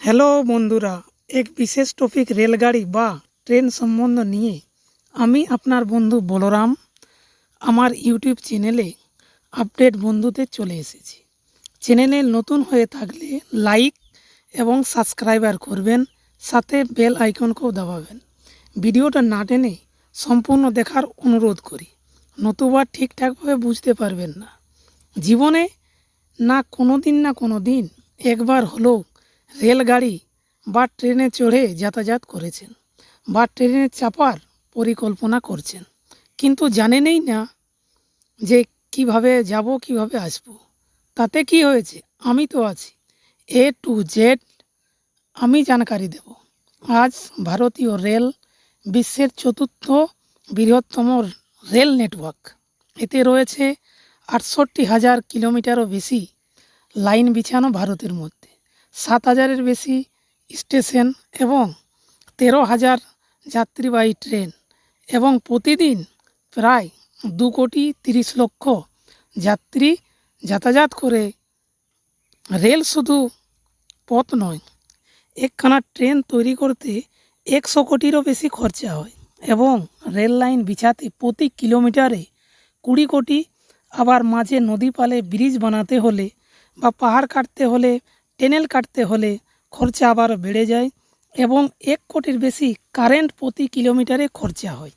Hello বন্ধুরা, এক বিশেষ টপিক রেলগাড়ি বা ট্রেন সম্বন্ধ নিয়ে আমি আপনার বন্ধু বলরাম আমার ইউটিউব চ্যানেলে আপডেট বন্ধুতে চলে এসেছি। চ্যানেলে নতুন হয়ে থাকলে লাইক এবং সাবস্ক্রাইবার করবেন, সাথে বেল আইকনকেও দাবাবেন। ভিডিওটা না টেনে সম্পূর্ণ দেখার অনুরোধ করি, নতুবা ঠিকঠাকভাবে বুঝতে পারবেন না। জীবনে না কোনো দিন একবার হলেও রেলগাড়ি বা ট্রেনে চড়ে যাতায়াত করেছেন বা ট্রেনে চাপার পরিকল্পনা করছেন, কিন্তু জানেনই না যে কিভাবে যাব, কিভাবে আসব। তাতে কি হয়েছে, আমি তো আছি, এ টু জেড আমি জানকারি দেব। আজ ভারতীয় রেল বিশ্বের চতুর্থ বৃহত্তম রেল নেটওয়ার্ক। এতে রয়েছে ৬৮,০০০ কিলোমিটারও বেশি লাইন বিছানো ভারতের মধ্যে, ৭,০০০-এর বেশি স্টেশন এবং ১৩,০০০ যাত্রীবাহী ট্রেন, এবং প্রতিদিন প্রায় ২,৩০,০০,০০০ যাত্রী যাতায়াত করে। রেল শুধু পথ নয়, একখানা ট্রেন তৈরি করতে ১০০ কোটিরও বেশি খরচা হয়, এবং রেল লাইন বিছাতে প্রতি কিলোমিটারে ২০ কোটি। আবার মাঝে নদী পালে ব্রিজ বানাতে হলে বা পাহাড় কাটতে হলে, টানেল কাটতে হলে খরচা আবার বেড়ে যায়, এবং ১ কোটির বেশি কারেন্ট প্রতি কিলোমিটারে খরচা হয়।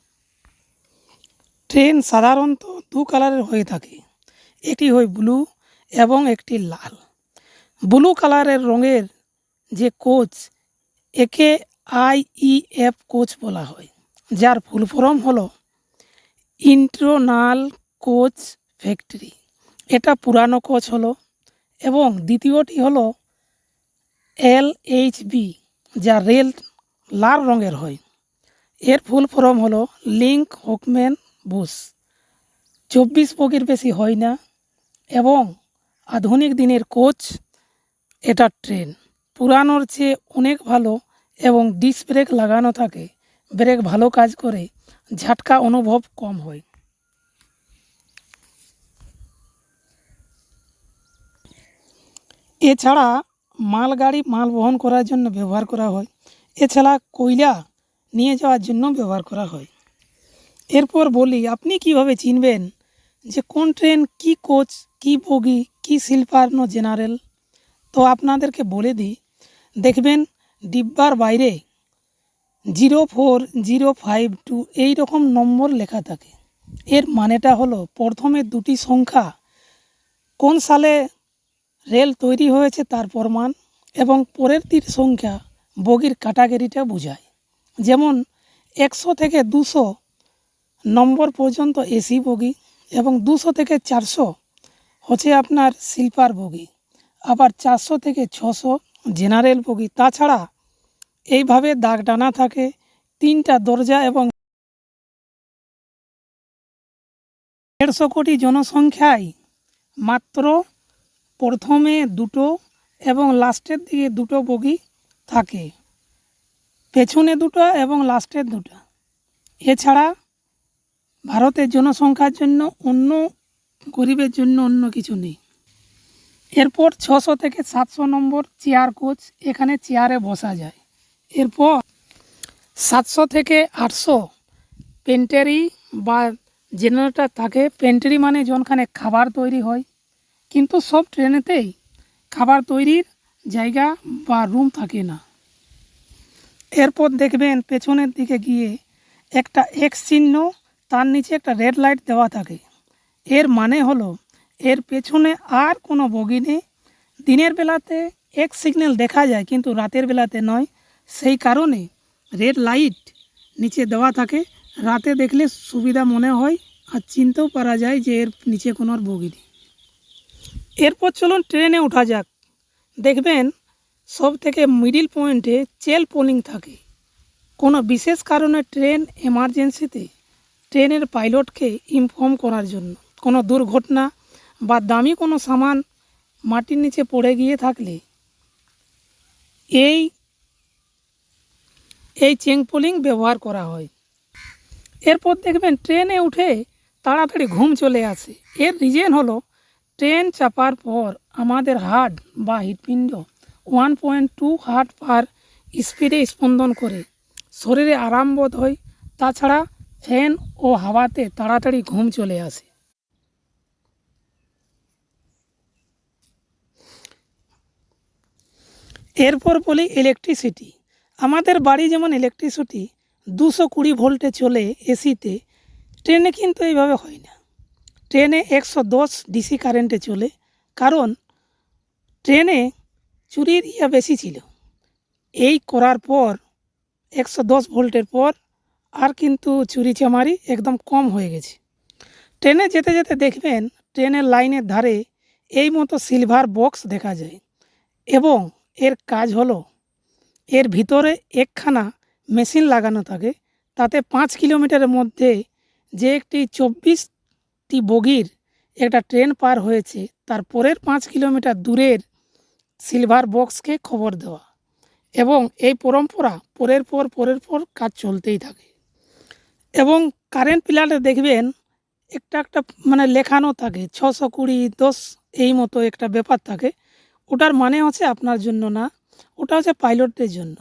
ট্রেন সাধারণত দু কালারের হয়ে থাকে, একটি হয় ব্লু এবং একটি লাল। ব্লু কালারের রঙের যে কোচ, একে আইইএফ কোচ বলা হয়, যার ফুল ফর্ম হলো ইন্টারনাল কোচ ফ্যাক্টরি। এটা পুরানো কোচ হলো। এবং দ্বিতীয়টি হলো এলএইচবি, যা রেল লাল রঙের হয়। এর ফুল ফর্ম হলো লিঙ্ক হোকম্যান বুশ। ২৪ বগির বেশি হয় না এবং আধুনিক দিনের কোচ। এটা ট্রেন পুরানোর চেয়ে অনেক ভালো, এবং ডিস্ক ব্রেক লাগানো থাকে, ব্রেক ভালো কাজ করে, ঝাটকা অনুভব কম হয়। এছাড়া মালগাড়ি মাল বহন করার জন্য ব্যবহার করা হয়, এছাড়া কয়লা নিয়ে যাওয়ার জন্য ব্যবহার করা হয়। এরপর বলি, আপনি কিভাবে চিনবেন যে কোন ট্রেন কি কোচ, কি বগি, কি স্লিপার না জেনারেল? তো আপনাদেরকে বলে দিই, দেখবেন ডিব্বার বাইরে 04052 এই রকম নম্বর লেখা থাকে। এর মানেটা হলো প্রথমে দুটি সংখ্যা কোন সালে রেল তৈরি হয়েছে তার প্রমাণ, এবং পরের ৩ সংখ্যা বগির ক্যাটাগরিটা বোঝায়। যেমন ১০০ থেকে ২০০ নম্বর পর্যন্ত এসি বগি, এবং ২০০ থেকে ৪০০ হচ্ছে আপনার স্লিপার বগি, আবার ৪০০ থেকে ৬০০ জেনারেল বগি। তাছাড়া এইভাবে দাগ টানা থাকে ৩টা দরজা, এবং ১৫০ কোটি জনসংখ্যায় মাত্র প্রথমে দুটো এবং লাস্টের দিকে দুটো বগি থাকে, পেছনে দুটো এবং লাস্টের দুটো। এছাড়া ভারতের জনসংখ্যার জন্য অন্য, গরিবের জন্য অন্য কিছু নেই। এরপর ৬০০ থেকে ৭০০ নম্বর চেয়ার কোচ, এখানে চেয়ারে বসা যায়। এরপর ৭০০ থেকে ৮০০ পেন্ট্রি বা জেনারেটর থাকে। পেন্ট্রি মানে যেখানে খাবার তৈরি হয়, কিন্তু সব ট্রেনেতেই খাবার তৈরির জায়গা বা রুম থাকে না। এরপর দেখবেন পেছনের দিকে গিয়ে একটা এক্স চিহ্ন, তার নিচে একটা রেড লাইট দেওয়া থাকে। এর মানে হলো এর পেছনে আর কোনো বগি নেই। দিনের বেলাতে এক্স সিগন্যাল দেখা যায়, কিন্তু রাতের বেলাতে নয়। সেই কারণে রেড লাইট নিচে দেওয়া থাকে। রাতে দেখলে সুবিধা মনে হয়, আর চিনতেও পারা যায় যে এর নিচে কোনো আর বগি নেই। এরপর চলুন ট্রেনে ওঠা যাক। দেখবেন সব থেকে মিডিল পয়েন্টে চেল পোলিং থাকে। কোনো বিশেষ কারণে ট্রেন এমার্জেন্সিতে ট্রেনের পাইলটকে ইনফর্ম করার জন্য, কোনো দুর্ঘটনা বা দামি কোনো সামান মাটির নিচে পড়ে গিয়ে থাকলে এই চেং পোলিং ব্যবহার করা হয়। এরপর দেখবেন ট্রেনে উঠে তাড়াতাড়ি ঘুম চলে আসে। এর রিজন হলো ট্রেন চাপার পর আমাদের হার্ট বা হৃৎপিণ্ড 1.2 হার্ট পার স্পিডে স্পন্দন করে, শরীরে আরাম বোধ হয়। তাছাড়া ফ্যান ও হাওয়াতে তাড়াতাড়ি ঘুম চলে আসে। এরপর বলি ইলেকট্রিসিটি। আমাদের বাড়ি যেমন ইলেকট্রিসিটি 220 ভোল্টে চলে এসিতে, ট্রেনে কিন্তু এইভাবে হয় না। ট্রেনে 110 ডিসি কারেন্টে চলে, কারণ ট্রেনে চুরির বেশি ছিল। এই করার পর 110 ভোল্টের পর আর কিন্তু চুরি চামারি একদম কম হয়ে গেছে। ট্রেনে যেতে যেতে দেখবেন ট্রেনের লাইনের ধারে এই মতো সিলভার বক্স দেখা যায়, এবং এর কাজ হলো, এর ভিতরে একখানা মেশিন লাগানো থাকে। তাতে 5 কিলোমিটারের মধ্যে যে একটি 24টি বগির একটা ট্রেন পার হয়েছে, তার পরের 5 কিলোমিটার দূরের সিলভার বক্সকে খবর দেওয়া, এবং এই পরম্পরা পরের পর কাজ চলতেই থাকে। এবং কারেন্ট পিলারে দেখবেন একটা মানে লেখানো থাকে 620 10, এই মতো একটা ব্যাপার থাকে। ওটার মানে হচ্ছে আপনার জন্য না, ওটা হচ্ছে পাইলটদের জন্য।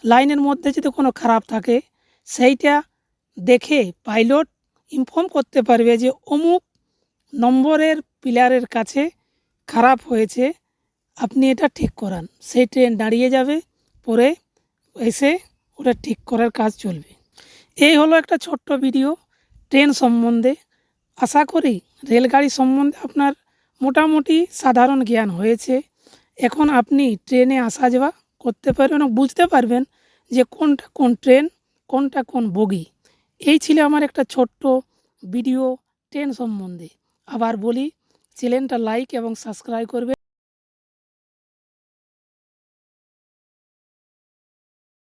লাইনের মধ্যে যদি কোনো খারাপ থাকে, সেইটা দেখে পাইলট ইনফর্ম করতে পারবে যে অমুক নম্বরের পিলারের কাছে খারাপ হয়েছে, আপনি এটা ঠিক করান। সেই ট্রেন দাঁড়িয়ে যাবে, পরে এসে ওটা ঠিক করার কাজ চলবে। এই হলো একটা ছোট্ট ভিডিও ট্রেন সম্বন্ধে। আশা করি রেলগাড়ি সম্বন্ধে আপনার মোটামুটি সাধারণ জ্ঞান হয়েছে। এখন আপনি ট্রেনে আসা যাওয়া করতে পারবেন এবং বুঝতে পারবেন যে কোনটা কোন ট্রেন, কোনটা কোন বগি। এই ছিল আমার একটা ছোট্ট ভিডিও ট্রেন সম্বন্ধে। আবার বলি, চ্যানেলটা লাইক এবং সাবস্ক্রাইব করবে।